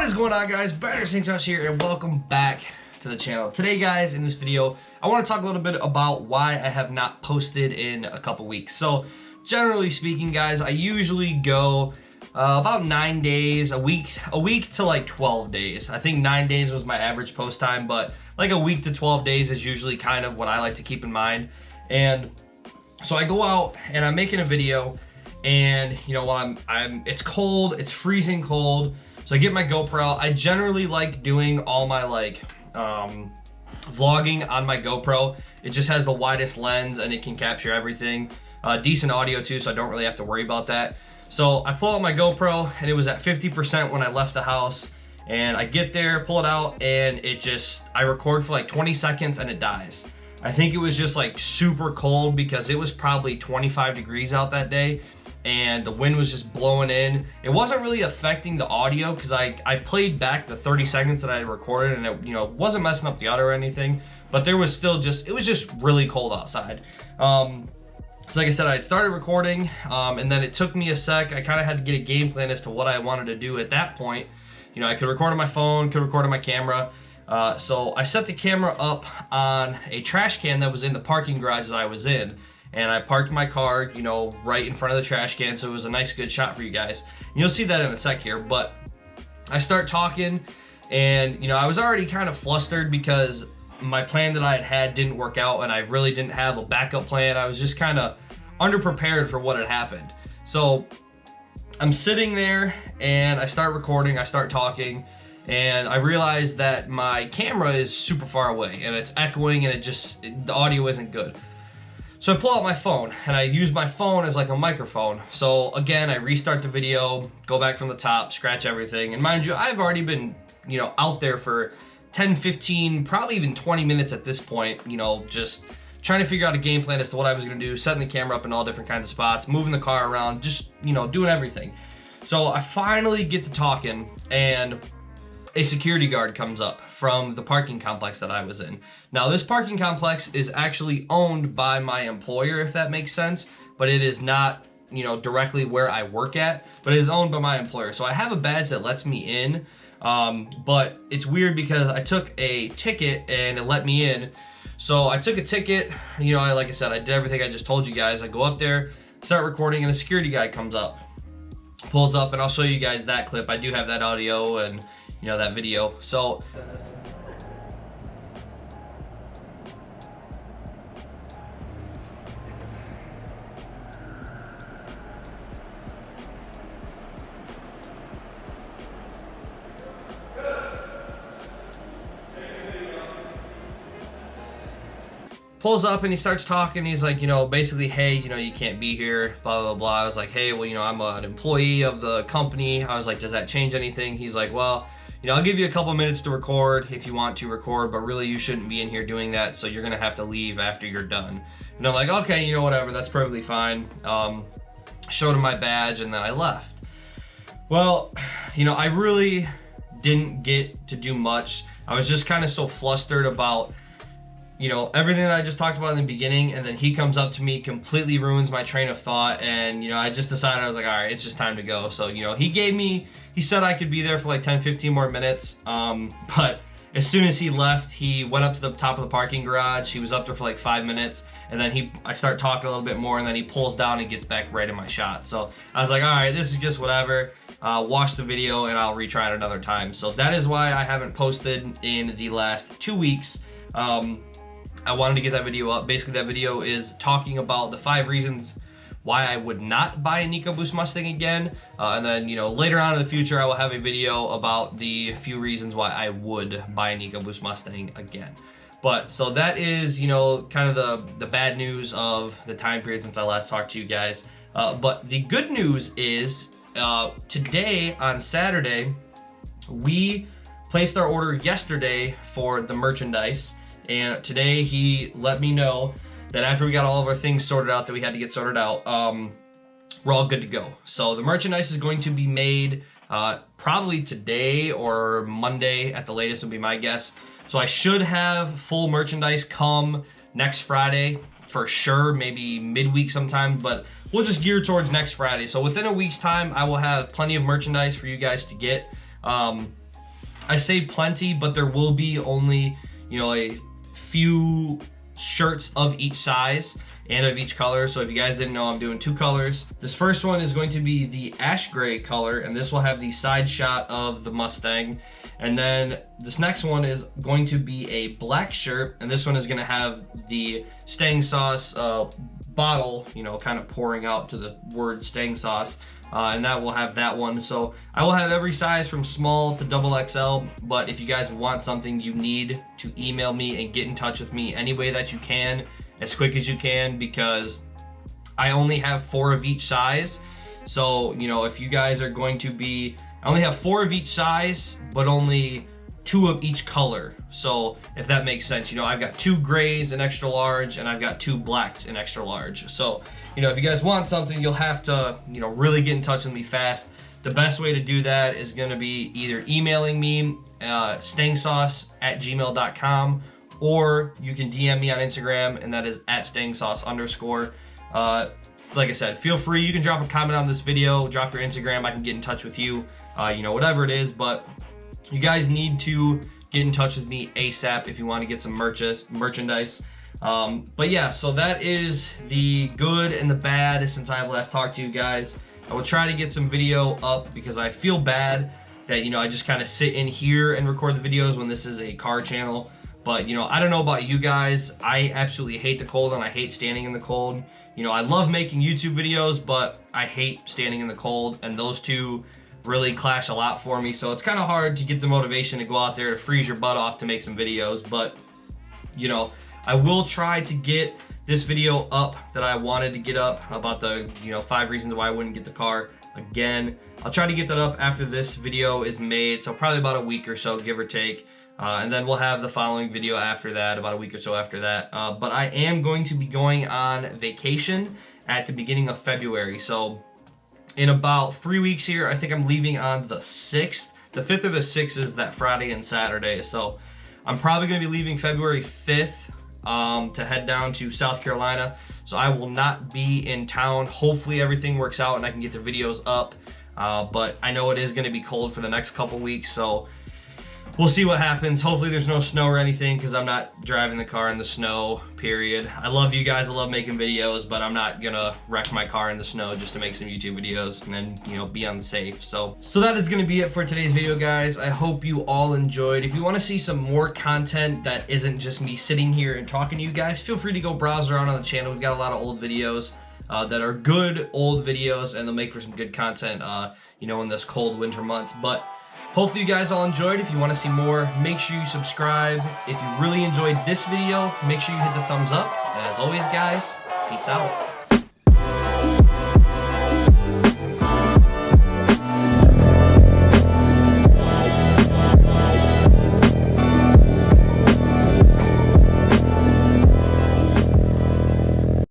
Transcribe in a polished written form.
What is going on, guys? Better Things House here, and welcome back to the channel. Today, guys, in this video, I want to talk a little bit about why I have not posted in a couple weeks. So, generally speaking, guys, I usually go about 9 days, a week to like 12 days. I think 9 days was my average post time, but like a week to 12 days is usually kind of what I like to keep in mind. And so I go out and I'm making a video, and you know, while it's cold, it's freezing cold. So I get my GoPro out. I generally like doing all my vlogging on my GoPro. It just has the widest lens and it can capture everything. Decent audio too, so I don't really have to worry about that. So I pull out my GoPro and it was at 50% when I left the house. And I get there, pull it out, and I record for like 20 seconds and it dies. I think it was just like super cold because it was probably 25 degrees out that day. And the wind was just blowing in. It wasn't really affecting the audio because I played back the 30 seconds that I had recorded, and it, you know, wasn't messing up the audio or anything, but there was still it was just really cold outside. So like I said, I had started recording, and then it took me a sec. I kind of had to get a game plan as to what I wanted to do at that point. You know, I could record on my phone, could record on my camera. So I set the camera up on a trash can that was in the parking garage that I was in. And I parked my car, you know, right in front of the trash can, so it was a nice, good shot for you guys. And you'll see that in a sec here, but I start talking, and, you know, I was already kind of flustered because my plan that I had didn't work out, and I really didn't have a backup plan. I was just kind of underprepared for what had happened. So I'm sitting there, and I start recording, I start talking, and I realize that my camera is super far away, and it's echoing, and the audio isn't good. So I pull out my phone, and I use my phone as like a microphone. So again, I restart the video, go back from the top, scratch everything. And mind you, I've already been, you know, out there for 10, 15, probably even 20 minutes at this point, you know, just trying to figure out a game plan as to what I was gonna do, setting the camera up in all different kinds of spots, moving the car around, just, you know, doing everything. So I finally get to talking, and a security guard comes up from the parking complex that I was in. Now, this parking complex is actually owned by my employer, if that makes sense, but it is not, you know, directly where I work at, but it is owned by my employer. So I have a badge that lets me in, but it's weird because I took a ticket and it let me in. So I took a ticket, you know, like I said, I did everything I just told you guys. I go up there, start recording, and a security guy comes up, pulls up, and I'll show you guys that clip. I do have that audio and, you know, that video. So pulls up and he starts talking. He's like, you know, basically, hey, you know, you can't be here, blah, blah, blah. I was like, hey, well, you know, I'm an employee of the company. I was like, does that change anything? He's like, well, you know, I'll give you a couple minutes to record if you want to record, but really you shouldn't be in here doing that, so you're gonna have to leave after you're done. And I'm like, okay, you know, whatever, that's perfectly fine. Showed him my badge, and then I left. Well, you know, I really didn't get to do much. I was just kind of so flustered about, you know, everything that I just talked about in the beginning, and then he comes up to me, completely ruins my train of thought, and, you know, I just decided, I was like, all right, it's just time to go. So, you know, he said I could be there for like 10, 15 more minutes, but as soon as he left, he went up to the top of the parking garage. He was up there for like 5 minutes, and then I start talking a little bit more, and then he pulls down and gets back right in my shot. So I was like, all right, this is just whatever. Watch the video, and I'll retry it another time. So that is why I haven't posted in the last 2 weeks. I wanted to get that video up. Basically, that video is talking about the 5 reasons why I would not buy an EcoBoost Mustang again. And then, you know, later on in the future, I will have a video about the few reasons why I would buy an EcoBoost Mustang again. But, so that is, you know, kind of the bad news of the time period since I last talked to you guys. But the good news is, today, on Saturday, we placed our order yesterday for the merchandise. And today he let me know that after we got all of our things sorted out that we had to get sorted out, we're all good to go. So the merchandise is going to be made probably today or Monday at the latest would be my guess. So I should have full merchandise come next Friday for sure, maybe midweek sometime, but we'll just gear towards next Friday. So within a week's time, I will have plenty of merchandise for you guys to get. I say plenty, but there will be only, you know, a few shirts of each size and of each color. So if you guys didn't know, I'm doing 2 colors. This first one is going to be the ash gray color, and this will have the side shot of the Mustang. And then this next one is going to be a black shirt, and this one is going to have the Stang sauce bottle, you know, kind of pouring out to the word Stang sauce. And that will have that one. So I will have every size from small to XXL, but if you guys want something, you need to email me and get in touch with me any way that you can, as quick as you can, because I only have 4 of each size. So, you know, if you guys are going to be, I only have 4 of each size, but only 2 of each color. So if that makes sense, you know, I've got 2 grays in extra large and I've got 2 blacks in extra large. So, you know, if you guys want something, you'll have to, you know, really get in touch with me fast. The best way to do that is going to be either emailing me, stangsauce@gmail.com, or you can DM me on Instagram, and that is @stangsauce_. Like I said, feel free. You can drop a comment on this video, drop your Instagram. I can get in touch with you, you know, whatever it is. But you guys need to get in touch with me ASAP if you want to get some merchandise. But yeah, so that is the good and the bad since I've last talked to you guys. I will try to get some video up because I feel bad that, you know, I just kind of sit in here and record the videos when this is a car channel. But, you know, I don't know about you guys. I absolutely hate the cold and I hate standing in the cold. You know, I love making YouTube videos, but I hate standing in the cold, and those two really clash a lot for me. So it's kind of hard to get the motivation to go out there to freeze your butt off to make some videos. But, you know, I will try to get this video up that I wanted to get up about the, you know, 5 reasons why I wouldn't get the car again. I'll try to get that up after this video is made, so probably about a week or so, give or take. And then we'll have the following video after that, about a week or so after that. But I am going to be going on vacation at the beginning of February. So in about 3 weeks here, I think I'm leaving on the 6th. The 5th or the 6th is that Friday and Saturday. So I'm probably going to be leaving February 5th to head down to South Carolina. So I will not be in town. Hopefully everything works out and I can get the videos up. But I know it is going to be cold for the next couple weeks, so we'll see what happens. Hopefully there's no snow or anything, because I'm not driving the car in the snow, period. I love you guys, I love making videos, but I'm not gonna wreck my car in the snow just to make some YouTube videos and then, you know, be unsafe. So that is gonna be it for today's video, guys. I hope you all enjoyed. If you wanna see some more content that isn't just me sitting here and talking to you guys, feel free to go browse around on the channel. We've got a lot of old videos that are good old videos, and they'll make for some good content, you know, in this cold winter months. But hopefully you guys all enjoyed. If you want to see more, make sure you subscribe. If you really enjoyed this video, make sure you hit the thumbs up. And as always, guys, peace out.